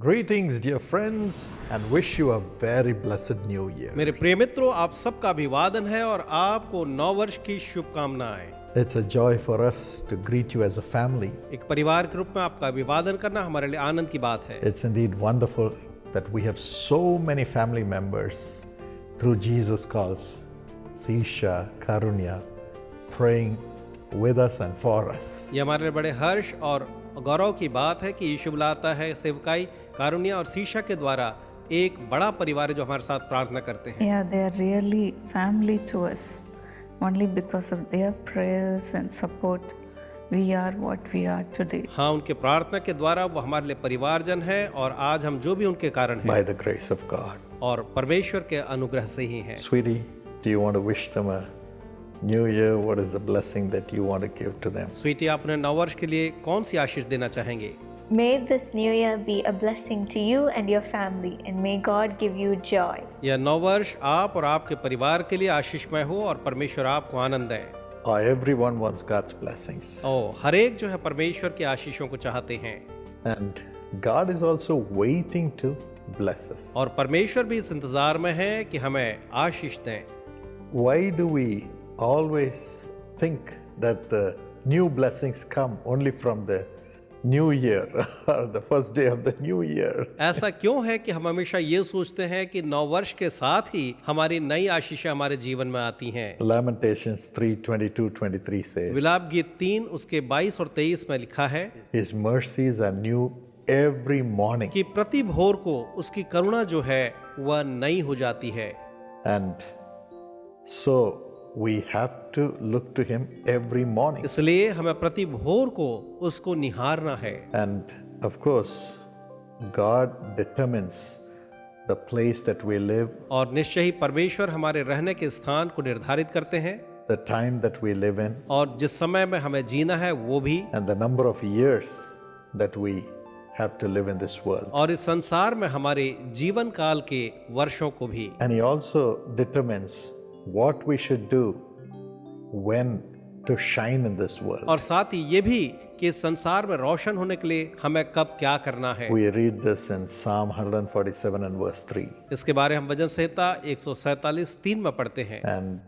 Greetings, dear friends, and wish you a very blessed new year. मेरे प्रिय मित्रों, आप सबका अभिवादन है और आपको नव वर्ष की शुभकामनाएं। It's a joy for us to greet you as a family. एक परिवार के रूप में आपका अभिवादन करना हमारे लिए आनंद की बात है। It's indeed wonderful that we have so many family members through Jesus Calls, Sisha, Karunya, praying with us and for us. ये हमारे लिए बड़े हर्ष और गौरव की बात है कि यीशु बुलाता है सेवकाई, कारुण्य और शीशा के द्वारा एक बड़ा परिवार है जो हमारे साथ प्रार्थना करते हैं। Yeah, they are really family to us. Only because of their prayers and support, we are what we are today. हाँ, उनके प्रार्थना के द्वारा वो हमारे लिए परिवारजन है और आज हम जो भी उनके कारण हैं By the grace of God. और परमेश्वर के अनुग्रह से ही हैं। Sweetie, do you want to wish them a new year? What is the blessing that you want to give to them? Sweety, आप उन्हें नव वर्ष के लिए कौन सी आशीष देना चाहेंगे? May this new year be a blessing to you and your family, and may God give you joy. यह नव वर्ष आप और आपके परिवार के लिए आशीषमय हो और परमेश्वर आपको आनंद दे। Everyone wants God's blessings. हर एक जो है परमेश्वर के आशीषों को चाहते हैं And God is also waiting to bless us. और परमेश्वर भी इस इंतजार में है कि हमें आशीष दें। Why do we always think that the new blessings come only from the new year or the first day of the new year? ऐसा क्यों है कि हम हमेशा ये सोचते हैं कि नव वर्ष के साथ ही हमारी नई आशीषें हमारे जीवन में आती हैं। Lamentations 3:22-23 says, विलाप गीत 3 उसके 22 और 23 में लिखा है His mercies are new every morning. कि प्रति भोर को उसकी करुणा जो है वह नई हो जाती है। And so we have to look to Him every morning. इसलिए हमें प्रति भोर को उसको निहारना है। And of course, God determines the place that we live, और निश्चय ही परमेश्वर हमारे रहने के स्थान को निर्धारित करते हैं the time that we live in, और जिस समय में हमें जीना है वो भी, and the number of years that we have to live in this world. और इस संसार में हमारे जीवन काल के वर्षों को भी। And He also determines what we should do when to shine in this world. और साथ ही ये भी कि इस संसार में रोशन होने के लिए हमें कब क्या करना है। We read this in Psalm 147 and verse 3 इसके बारे हम भजन संहिता 147:3 में पढ़ते हैं and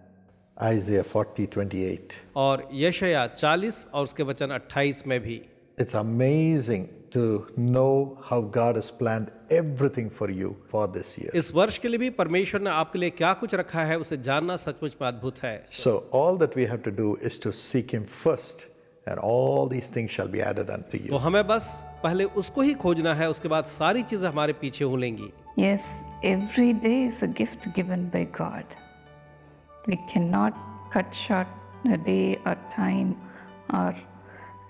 Isaiah 40:28. और यशायाह 40 और उसके वचन 28 में भी। It's amazing to know how God has planned everything for you for this year. इस वर्ष के लिए भी परमेश्वर ने आपके लिए क्या कुछ रखा है उसे जानना सचमुच में अद्भुत है। So all that we have to do is to seek Him first, and all these things shall be added unto तो you. हमें बस पहले उसको ही खोजना है, उसके बाद सारी चीजें हमारे पीछे हो लेंगी। Yes, every day is a gift given by God. We cannot cut short a day or time or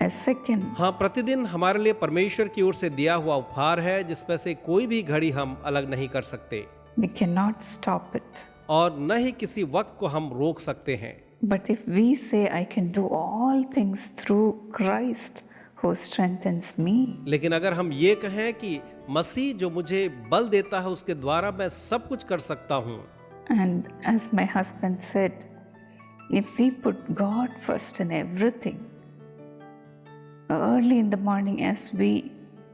a second. हाँ, प्रतिदिन हमारे लिए परमेश्वर की ओर से दिया हुआ उपहार है जिसमें से कोई भी घड़ी हम अलग नहीं कर सकते We cannot stop it. और न ही किसी वक्त को हम रोक सकते हैं। But if we say, I can do all things through Christ who strengthens me, लेकिन अगर हम ये कहें कि मसीह जो मुझे बल देता है उसके द्वारा मैं सब कुछ कर सकता हूँ, and as my husband said, if we put God first in everything, early in the morning as we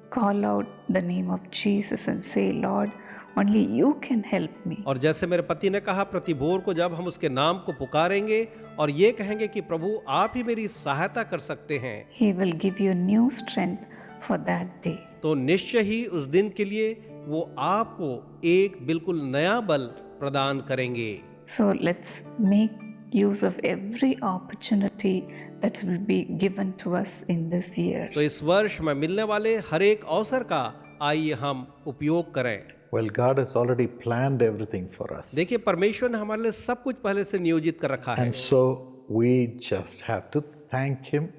call out the name of Jesus and say, Lord, only you can help me. और जैसे मेरे पति ने कहा, प्रति भोर को जब हम उसके नाम को पुकारेंगे और ये कहेंगे कि प्रभु आप ही मेरी सहायता कर सकते हैं, He will give you new strength for that day. तो निश्चय ही उस दिन के लिए वो आपको एक बिल्कुल नया बल प्रदान करेंगे। So let's make use of every opportunity that will be given to us in this year. तो इस वर्ष में मिलने वाले हर एक अवसर का आइए हम उपयोग करें। Well, God has already planned everything for us. देखिए, परमेश्वर ने हमारे लिए सब कुछ पहले से नियोजित कर रखा है And so we just have to thank Him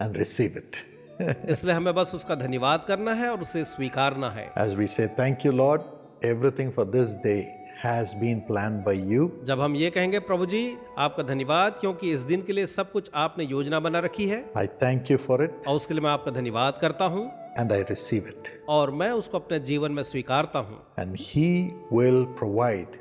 and receive it. इसलिए हमें बस उसका धन्यवाद करना है और उसे स्वीकारना है। As we say, thank you, Lord, everything for this day has been planned by you. जब हम ये कहेंगे प्रभु जी आपका धन्यवाद क्योंकि इस दिन के लिए सब कुछ आपने योजना बना रखी है I thank you for it और उसके लिए मैं आपका धन्यवाद करता हूँ and I receive it. और मैं उसको अपने जीवन में स्वीकारता हूँ। And He will provide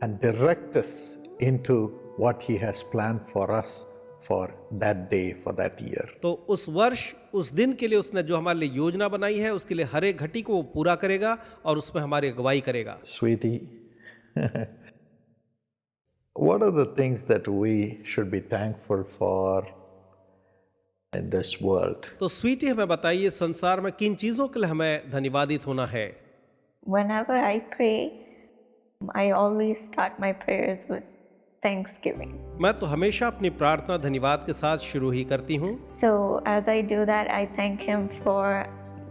and direct us into what He has planned for us for that day, for that year. तो उस वर्ष, उस दिन के लिए उसने जो हमारे लिए योजना बनाई है, उसके लिए हर एक घटी को वो पूरा करेगा और उसमें हमारी अगुवाई करेगा। Sweetie, what are the things that we should be thankful for in this world? तो स्वीटी, हमें बताइए संसार में किन चीज़ों के लिए हमें धन्यवादित होना है? Whenever I pray, I always start my prayers with thanksgiving. मैं तो हमेशा अपनी प्रार्थना धन्यवाद के साथ शुरू ही करती हूँ। So as I do that, I thank Him for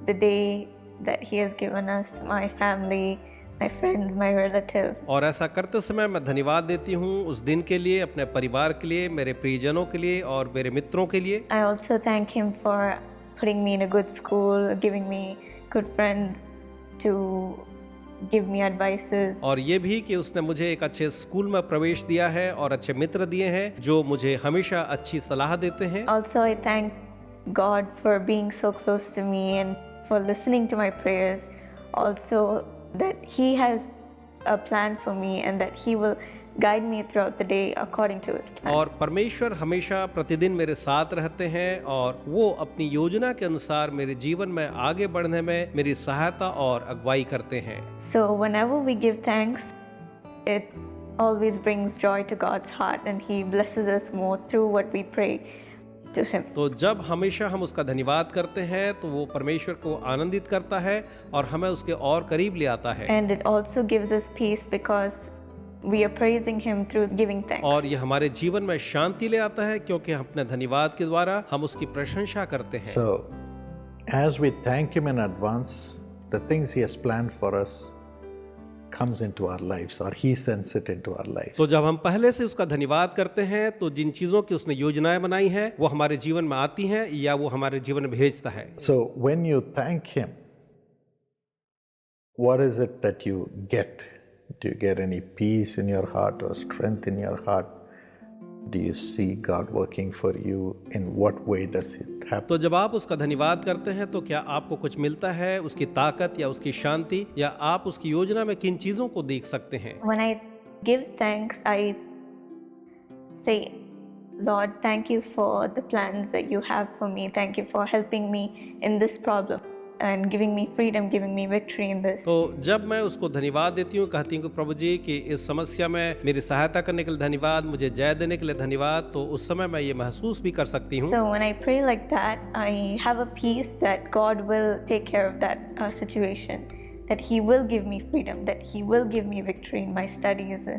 the day that He has given us, my family, my friends, my relatives. और ऐसा करते समय मैं धन्यवाद देती हूँ उस दिन के लिए, अपने परिवार के लिए, मेरे प्रियजनों के लिए और मेरे मित्रों के लिए। I also thank Him for putting me in a good school, giving me good friends to give me advices. और ये भी कि उसने मुझे एक अच्छे स्कूल में प्रवेश दिया है और अच्छे मित्र दिए हैं जो मुझे हमेशा अच्छी सलाह देते हैं। Also, I thank God for being so close to me and for listening to my prayers. Also, that He has a plan for me and that He will guide me throughout the day according to His plan. और परमेश्वर हमेशा प्रतिदिन मेरे साथ रहते हैं और वो अपनी योजना के अनुसार मेरे जीवन में आगे बढ़ने में मेरी सहायता और अगुवाई करते हैं। So whenever we give thanks, it always brings joy to God's heart and He blesses us more through what we pray to Him. तो जब हमेशा हम उसका धन्यवाद करते हैं तो वो परमेश्वर को आनंदित करता है और हमें उसके और करीब ले आता है। And it also gives us peace because we are praising Him through giving thanks. और ये हमारे जीवन में शांति ले आता है क्योंकि हम अपने धन्यवाद के द्वारा हम उसकी प्रशंसा करते हैं। So, as we thank Him in advance, the things He has planned for us comes into our lives, or He sends it into our lives. तो जब हम पहले से उसका धन्यवाद करते हैं तो जिन चीज़ों की उसने योजनाएं बनाई हैं वो हमारे जीवन में आती हैं या वो हमारे जीवन में भेजता है। So, when you thank Him, what is it that you get? Do you get any peace in your heart or strength in your heart? Do you see God working for you? In what way does it happen? तो जब आप उसका धन्यवाद करते हैं तो क्या आपको कुछ मिलता है, उसकी ताकत या उसकी शांति, या आप उसकी योजना में किन चीज़ों को देख सकते हैं? When I give thanks, I say, Lord, thank you for the plans that you have for me. Thank you for helping me in this problem and giving me freedom, giving me victory in this. तो जब मैं उसको धन्यवाद देती हूँ, कहती हूँ कि प्रभु जी कि इस समस्या में मेरी सहायता करने के लिए धन्यवाद, मुझे जय देने के लिए धन्यवाद, तो उस समय मैं ये महसूस भी कर सकती हूँ। So when I pray like that, I have a peace that God will take care of that situation, that He will give me freedom, that He will give me victory in my studies,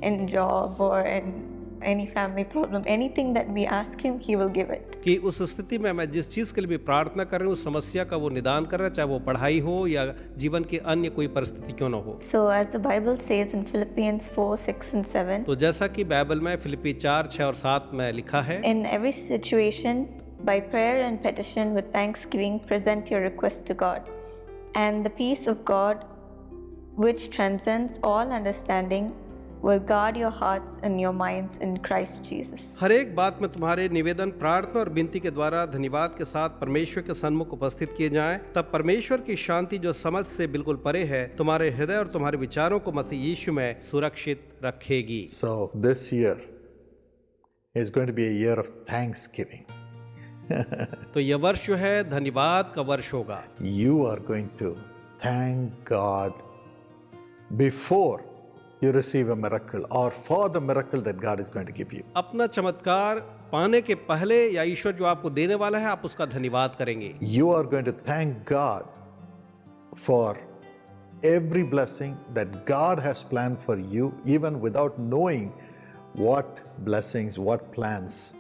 in job, or in any family problem. Anything that we ask Him, He will give it. कि उस स्थिति में मैं जिस चीज़ के लिए भी प्रार्थना कर रही हूँ, उस समस्या का वो निदान कर रहा है, चाहे वो पढ़ाई हो या जीवन की अन्य कोई परिस्थिति क्यों ना हो। So as the Bible says in Philippians 4, 6 and 7, तो जैसा कि बाइबल में फिलिप्पी 4, 6 और 7 में लिखा है, in every situation, by prayer and petition with thanksgiving, present your requests to God. And the peace of God, which transcends all understanding, will guard your hearts and your minds in Christ Jesus. हर एक बात में तुम्हारे निवेदन, प्रार्थना और विनती के द्वारा धन्यवाद के साथ परमेश्वर के सन्मुख उपस्थित किए जाएं, तब परमेश्वर की शांति जो समझ से बिल्कुल परे है तुम्हारे हृदय और तुम्हारे विचारों को मसीह यीशु में सुरक्षित रखेगी। So, this year is going to be a year of thanksgiving. तो यह वर्ष जो है धन्यवाद का वर्ष होगा। You are going to thank God before you receive a miracle, or for the miracle that God is going to give you. अपना चमत्कार पाने के पहले या ईश्वर जो आपको देने वाला है, आप उसका धन्यवाद करेंगे। You are going to thank God for every blessing that God has planned for you, even without knowing what blessings, what plans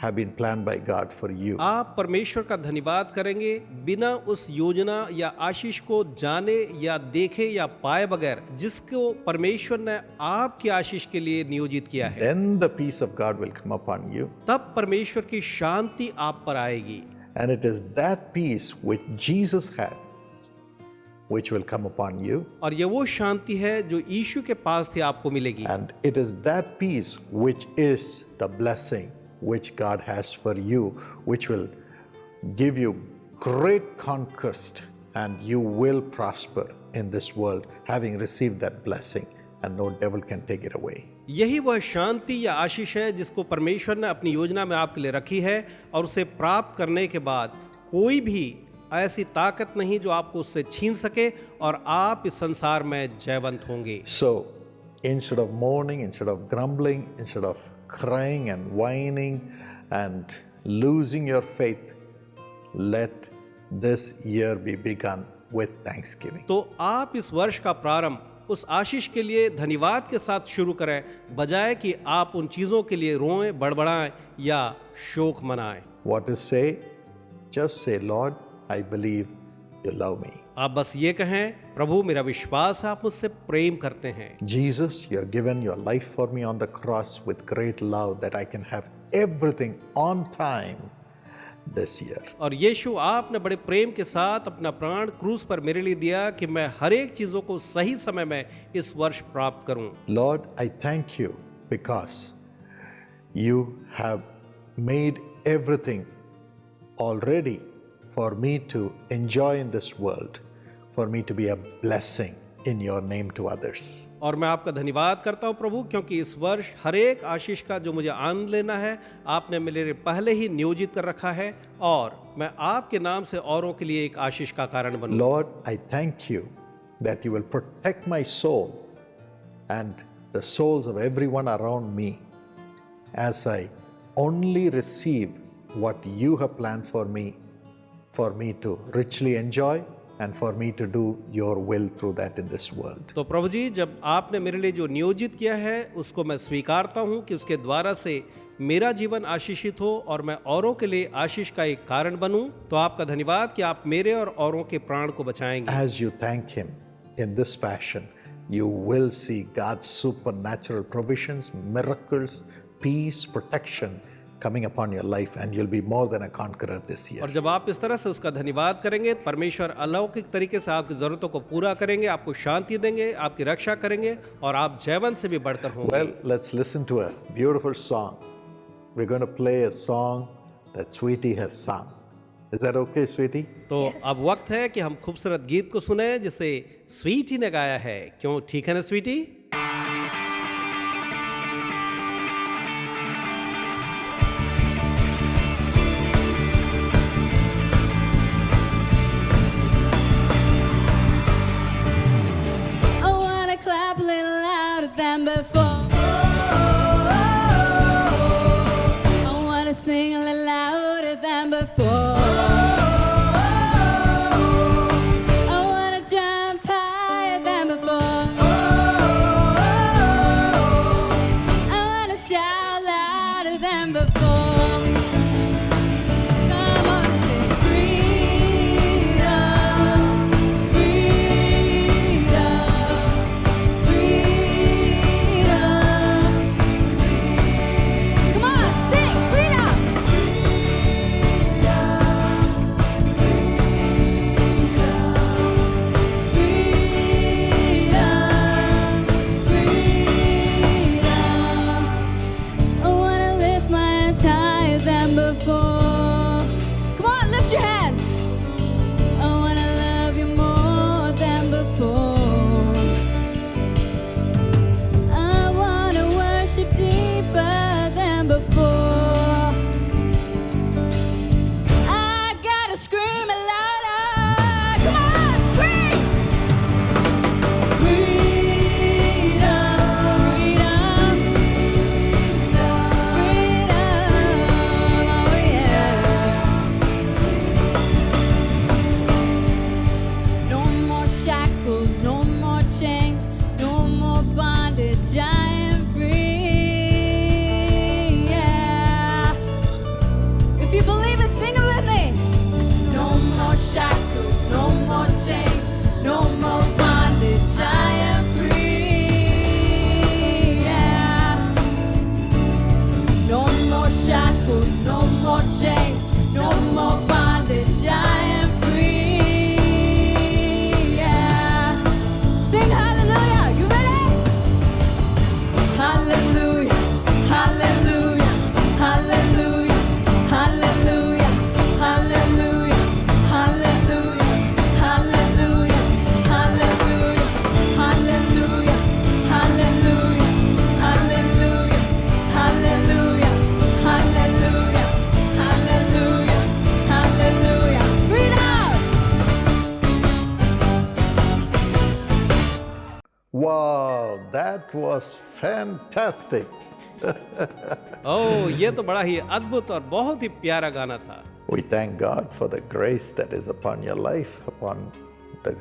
have been planned by God for you. आप परमेश्वर का धन्यवाद करेंगे बिना उस योजना या आशीष को जाने या देखे या पाए बगैर जिसको परमेश्वर ने आपकी आशीष के लिए नियोजित किया है। Then the peace of God will come upon you. तब परमेश्वर की शांति आप पर आएगी। And it is that peace which Jesus had, which will come upon you. और ये वो शांति है जो यीशु के पास थी, आपको मिलेगी। And it is that peace which is the blessing which God has for you, which will give you great conquest, and you will prosper in this world, having received that blessing and no devil can take it away. यही वह शांति या आशीष है जिसको परमेश्वर ने अपनी योजना में आपके लिए रखी है, और उसे प्राप्त करने के बाद कोई भी ऐसी ताकत नहीं जो आपको उससे छीन सके, और आप इस संसार में जयवंत होंगे। So, instead of mourning, instead of grumbling, instead of crying and whining and losing your faith, let this year be begun with thanksgiving. तो आप इस वर्ष का प्रारंभ उस आशीष के लिए धन्यवाद के साथ शुरू करें, बजाय कि आप उन चीजों के लिए रोएं, बड़बड़ाएं या शोक मनाएं। What to say? Just say, Lord, I believe you love me. आप बस ये कहें, प्रभु मेरा विश्वास है आप मुझसे प्रेम करते हैं। Jesus, you have given your life for me on the cross with great love that I can have everything on time this year. और यीशु आपने बड़े प्रेम के साथ अपना प्राण क्रूस पर मेरे लिए दिया कि मैं हर एक चीजों को सही समय में इस वर्ष प्राप्त करूं। Lord, I thank you because you have made everything already for me to enjoy in this world, for me to be a blessing in your name to others. और मैं आपका धन्यवाद करता हूं प्रभु, क्योंकि इस वर्ष हर एक आशीष का जो मुझे आनंद लेना है आपने मेरे लिए पहले ही नियोजित कर रखा है, और मैं आपके नाम से औरों के लिए एक आशीष का कारण बनूं। Lord, I thank you that you will protect my soul and the souls of everyone around me as I only receive what you have planned for me to richly enjoy and for me to do your will through that in this world. तो प्रभु जी, जब आपने मेरे लिए जो नियोजित किया है उसको मैं स्वीकारता हूं कि उसके द्वारा से मेरा जीवन आशीषित हो और मैं औरों के लिए आशीष का एक कारण बनूं। तो आपका धन्यवाद कि आप मेरे और औरों के प्राण को बचाएंगे। As you thank him in this fashion, you will see God's supernatural provisions, miracles, peace, protection coming upon your life, and you'll be more than a conqueror this year. और जब आप इस तरह से उसका धन्यवाद करेंगे, परमेश्वर अलौकिक तरीके से आपकी जरूरतों को पूरा करेंगे, आपको शांति देंगे, आपकी रक्षा करेंगे, और आप जयवंत से भी बढ़कर होंगे। Well, let's listen to a beautiful song. We're going to play a song that Sweetie has sung. Is that okay, Sweetie? तो अब वक्त है कि हम खूबसूरत गीत को सुने जिसे स्वीटी ने गाया है। क्यों, ठीक है ना Sweety? Before I wanna sing a little louder than before. I wanna jump higher than before. Wow, that was fantastic. ओह, ये तो बड़ा ही अद्भुत और बहुत ही प्यारा गाना था। We thank God for the grace that is upon your life, upon the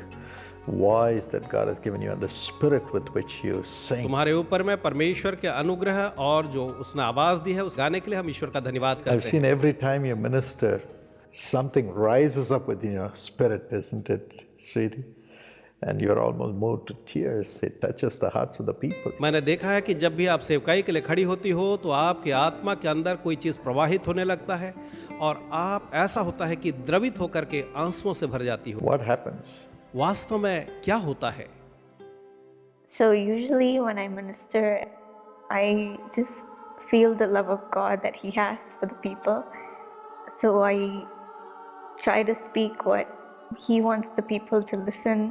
voice that God has given you and the spirit with which you sing. तुम्हारे ऊपर में परमेश्वर के अनुग्रह और जो उसने आवाज दी है उस गाने के लिए हम ईश्वर का धन्यवाद I've करते हैं। seen every time you minister, something rises up within your spirit, isn't it, sweetie? And you're almost moved to tears. It touches the hearts of the people. मैंने देखा है कि जब भी आप सेवकाई के लिए खड़ी होती हो तो आपके आत्मा के अंदर कोई चीज प्रवाहित होने लगता है और आप ऐसा होता है कि द्रवित होकर के आंसुओं से भर जाती हो। What happens? वास्तव में क्या होता है? So usually when I minister, I just feel the love of God that He has for the people. So I try to speak what He wants the people to listen,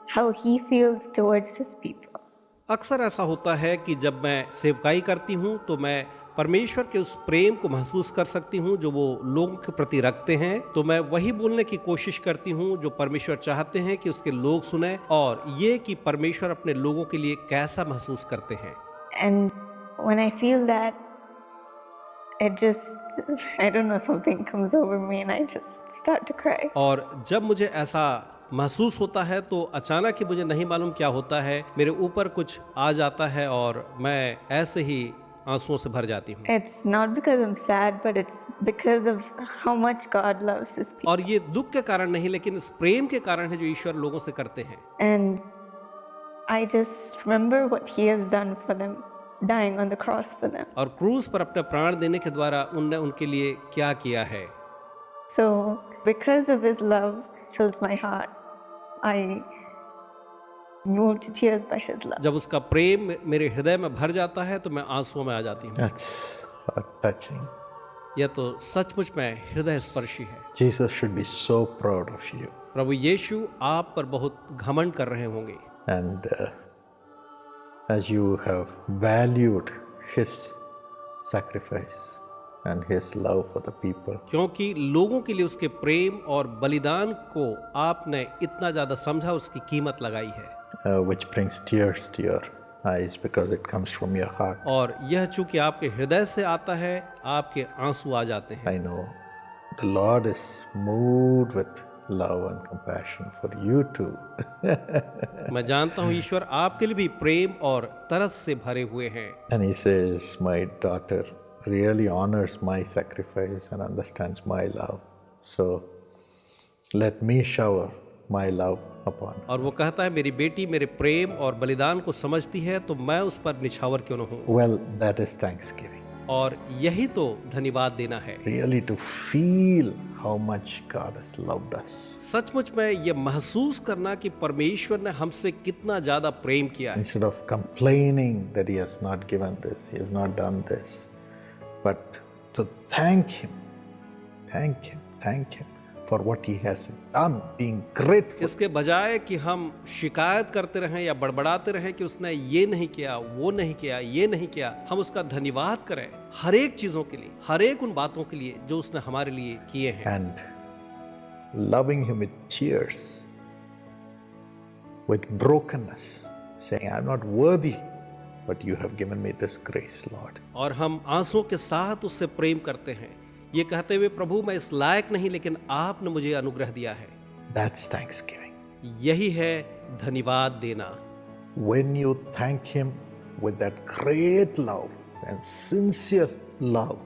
how He feels towards His people. अक्सर ऐसा होता है कि जब मैं सेवकाई करती हूँ तो मैं परमेश्वर के उस प्रेम को महसूस कर सकती हूँ जो वो लोगों के प्रति रखते हैं, तो मैं वही बोलने की कोशिश करती हूँ जो परमेश्वर चाहते हैं कि उसके लोग सुने, और ये कि परमेश्वर अपने लोगों के लिए कैसा महसूस करते हैं। And when I feel that, it just, I don't know, something comes over me and I just start to cry. और जब मुझे ऐसा महसूस होता है तो अचानक ही मुझे नहीं मालूम क्या होता है, मेरे ऊपर कुछ आ जाता है और मैं ऐसे ही आंसुओं से भर जाती हूँ। It's not because I'm sad, but it's because of how much God loves His people. और ये दुख के कारण नहीं, लेकिन इस प्रेम के कारण है जो ईश्वर लोगों से करते हैं। And I just remember what He has done for them, dying on the cross for them. और क्रूस पर अपने प्राण देने के द्वारा उनने उनके लिए क्या किया है। So because of His love fills my heart, I moved to tears by His love. जब उसका प्रेम मेरे हृदय में भर जाता है तो मैं आंसुओं में आ जाती हूँ। That's touching. यह तो सचमुच में हृदय स्पर्शी है। Jesus should be so proud of you. प्रभु यीशु आप पर बहुत घमंड कर रहे होंगे। And as you have valued His sacrifice and His love for the people, क्योंकि लोगों के लिए उसके प्रेम और बलिदान को आपने इतना ज्यादा समझा, उसकी कीमत लगाई है। which brings tears to your eyes because it comes from your heart. और यह चूंकि आपके हृदय से आता है, आपके आंसू आ जाते हैं। I know the Lord is moved with love and compassion for you too. मैं जानता हूँ ईश्वर आपके लिए भी प्रेम और तरस से भरे हुए हैं। And He says, my daughter really honors my sacrifice and understands my love. So let me shower my love upon her. और वो कहता है मेरी बेटी मेरे प्रेम और बलिदान को समझती है, तो मैं उस पर निछावर क्यों न हूँ। Well, that is thanksgiving. और यही तो धन्यवाद देना है। Really to feel how much God has loved us. सचमुच में ये महसूस करना कि परमेश्वर ने हमसे कितना ज्यादा प्रेम किया है। Instead of complaining that He has not given this, He has not done this, but to thank Him for what He has done, being grateful. इसके बजाय कि हम शिकायत करते रहें या बड़बड़ाते रहें कि उसने ये नहीं किया, वो नहीं किया, ये नहीं किया, हम उसका धन्यवाद करें हर एक चीजों के लिए, हर एक उन बातों के लिए जो उसने हमारे लिए किए हैं। And loving Him with tears, with brokenness, saying, I'm not worthy, but you have given me this grace, Lord. और हम आंसुओं के साथ उससे प्रेम करते हैं, ये कहते हुए प्रभु मैं इस लायक नहीं, लेकिन आपने मुझे अनुग्रह दिया है। That's thanksgiving. यही है धन्यवाद देना। When you thank Him with that great love and sincere love,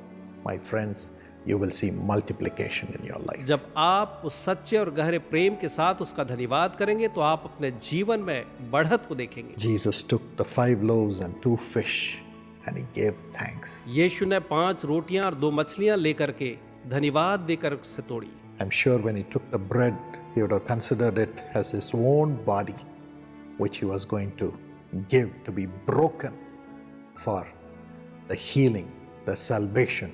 my friends, you will see multiplication in your life. जब आप उस सच्चे और गहरे प्रेम के साथ उसका धन्यवाद करेंगे तो आप अपने जीवन में बढ़त को देखेंगे। Jesus took the 5 loaves and 2 fish and He gave thanks. यीशु ने 5 रोटियां और 2 मछलियां लेकर के धन्यवाद देकर उसे तोड़ी। I'm sure when He took the bread, He would have considered it as His own body, which He was going to give to be broken for the healing, the salvation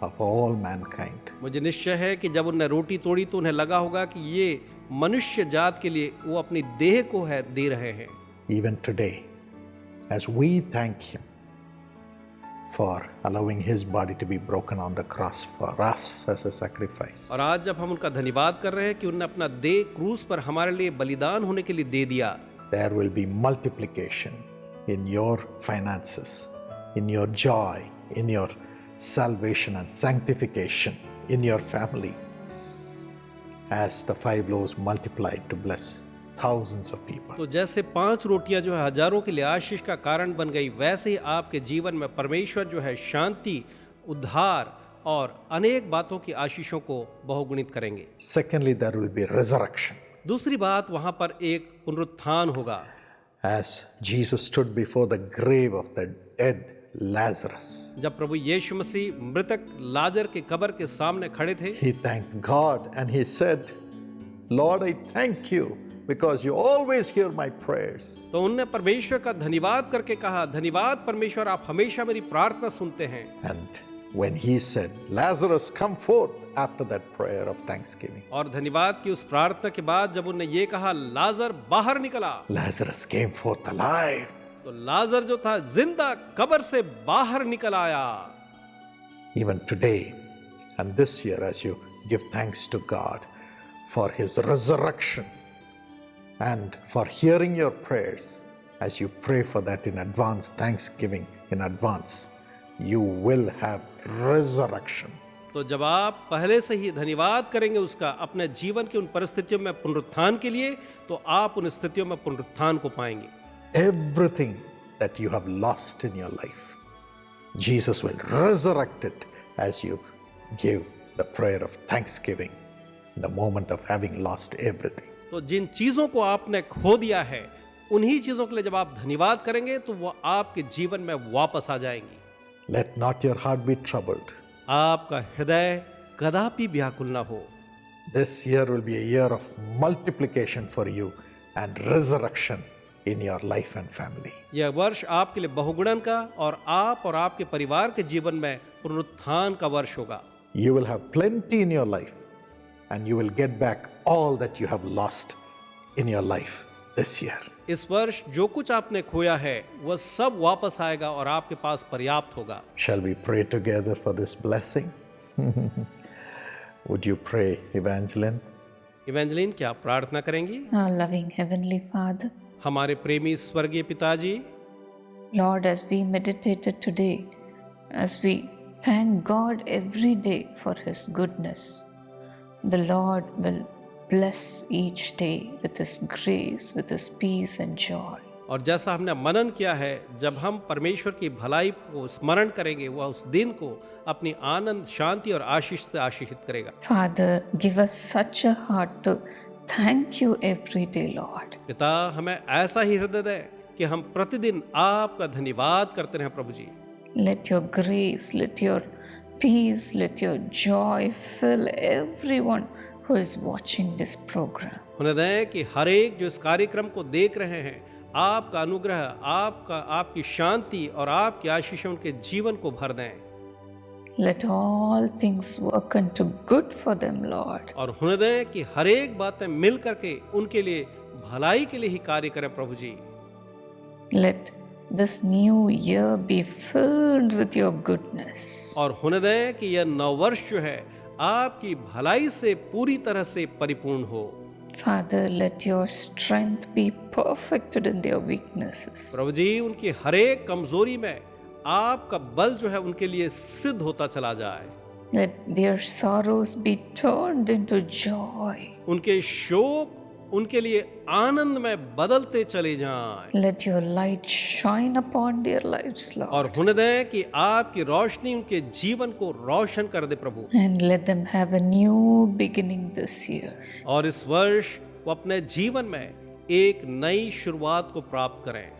of all mankind. मुझे निश्चय है कि जब उन्हें रोटी तोड़ी तो उन्हें लगा होगा कि ये मनुष्य जात के लिए वो अपनी देह को है दे रहे हैं। Even today, as we thank Him for allowing His body to be broken on the cross for us as a sacrifice, और आज जब हम उनका धन्यवाद कर रहे हैं कि उन्होंने अपना देह क्रूस पर हमारे लिए बलिदान होने के लिए दे दिया, there will be multiplication in your finances, in your joy, in your salvation and sanctification, in your family, as the 5 loaves multiplied to bless thousands of people. तो जैसे 5 रोटियां जो है हजारों के लिए आशीष का कारण बन गई, वैसे ही आपके जीवन में परमेश्वर जो है शांति, उद्धार और अनेक बातों की आशीषों को बहुगुणित करेंगे। Secondly, there will be resurrection. दूसरी बात, वहां पर एक पुनरुत्थान होगा। As Jesus stood before the grave of the dead Lazarus, जब प्रभु यीशु मसीह मृतक लाजर के कब्र के सामने खड़े थे, he thanked God and he said, Lord, I thank you because you always hear my prayers. तो उनने परमेश्वर का धन्यवाद करके कहा, धन्यवाद परमेश्वर, आप हमेशा मेरी प्रार्थना सुनते हैं। And when he said, Lazarus, come forth, after that prayer of thanksgiving, और धन्यवाद की उस प्रार्थना के बाद जब उन्होंने ये कहा, लाजर बाहर निकला, Lazarus came forth alive. तो लाजर जो था जिंदा कब्र से बाहर निकल आया। Even today and this year, as you give thanks to God for his resurrection and for hearing your prayers, as you pray for that in advance, thanksgiving in advance, you will have resurrection. तो जब आप पहले से ही धन्यवाद करेंगे उसका अपने जीवन की उन परिस्थितियों में पुनरुत्थान के लिए, तो आप उन स्थितियों में पुनरुत्थान को पाएंगे। Everything that you have lost in your life, Jesus will resurrect it as you give the prayer of thanksgiving in the moment of having lost everything. तो जिन चीजों को आपने खो दिया है, उन्हीं चीजों के लिए जब आप धन्यवाद करेंगे तो वो आपके जीवन में वापस आ जाएंगी। Let not your heart be troubled. आपका हृदय कदापि व्याकुल ना हो। This year will be a year of multiplication for you and resurrection in your life and family. यह वर्ष आपके लिए बहुगुणन का और आप और आपके परिवार के जीवन में पुनरुत्थान का वर्ष होगा। You will have plenty in your life and you will get back all that you have lost in your life this year. इस वर्ष जो कुछ आपने खोया है वह सब वापस आएगा और आपके पास पर्याप्त होगा। Shall we pray together for this blessing? Would you pray, Evangeline? इवेंजलिन, क्या आप प्रार्थना करेंगी? Our loving Heavenly Father, हमारे प्रेमी स्वर्गीय पिताजी, Lord, as we meditated today, as we thank God every day for His goodness, the Lord will bless each day with His grace, with His peace and joy. और जैसा हमने मनन किया है, जब हम परमेश्वर की भलाई को स्मरण करेंगे, वह उस दिन को अपनी आनंद, शांति और आशीष से आशीषित करेगा। Father, give us such a heart to thank you every day, Lord. पिता, हमें ऐसा ही हृदय दे कि हम प्रतिदिन आपका धन्यवाद करते रहें प्रभु जी। Let your grace, let your peace, let your joy fill everyone who is watching this program. उन्हें दें कि हर एक जो इस कार्यक्रम को देख रहे हैं, आपका अनुग्रह, आपकी शांति और आपकी आशीष उनके जीवन को भर दें। Let all things work unto good for them, Lord. और उन्हें दें कि हर एक बातें मिल करके उनके लिए भलाई के लिए ही कार्य करें प्रभु जी। Let this new year be filled with your goodness. और उन्हें दें कि यह नववर्ष जो है आपकी भलाई से पूरी तरह से परिपूर्ण हो। Father, let your strength be perfected in their weaknesses. प्रभु जी, उनकी हर एक कमजोरी में आपका बल जो है उनके लिए सिद्ध होता चला जाए। Let their sorrows be turned into joy. उनके शोक उनके लिए आनंद में बदलते चले जाएं। Let your light shine upon their lives, Lord. और होने दें कि आपकी रोशनी उनके जीवन को रोशन कर दे प्रभु। And let them have a new beginning this year. और इस वर्ष वो अपने जीवन में एक नई शुरुआत को प्राप्त करें।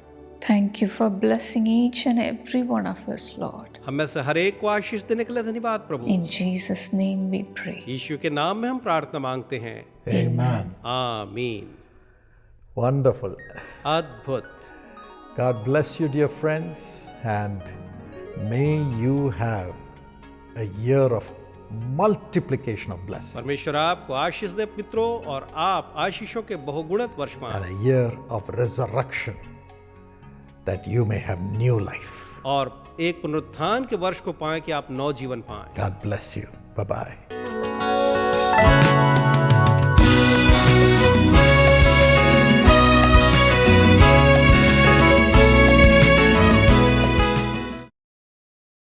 Thank you for blessing each and every one of us, Lord. हम में से हर एक को आशीष देने के लिए धन्यवाद प्रभु। In Jesus' name we pray. यीशु के नाम में हम प्रार्थना मांगते हैं। Amen. आमीन। Wonderful. अद्भुत। God bless you, dear friends, and may you have a year of multiplication of blessings परमेश्वर आपको आशीष दे मित्रों, और आप आशीषों के बहुगुणित वर्ष पाएं, and a year of resurrection that you may have new life. और एक पुनरुत्थान के वर्ष को पाएं कि आप नव जीवन पाएं। God bless you. Bye-bye.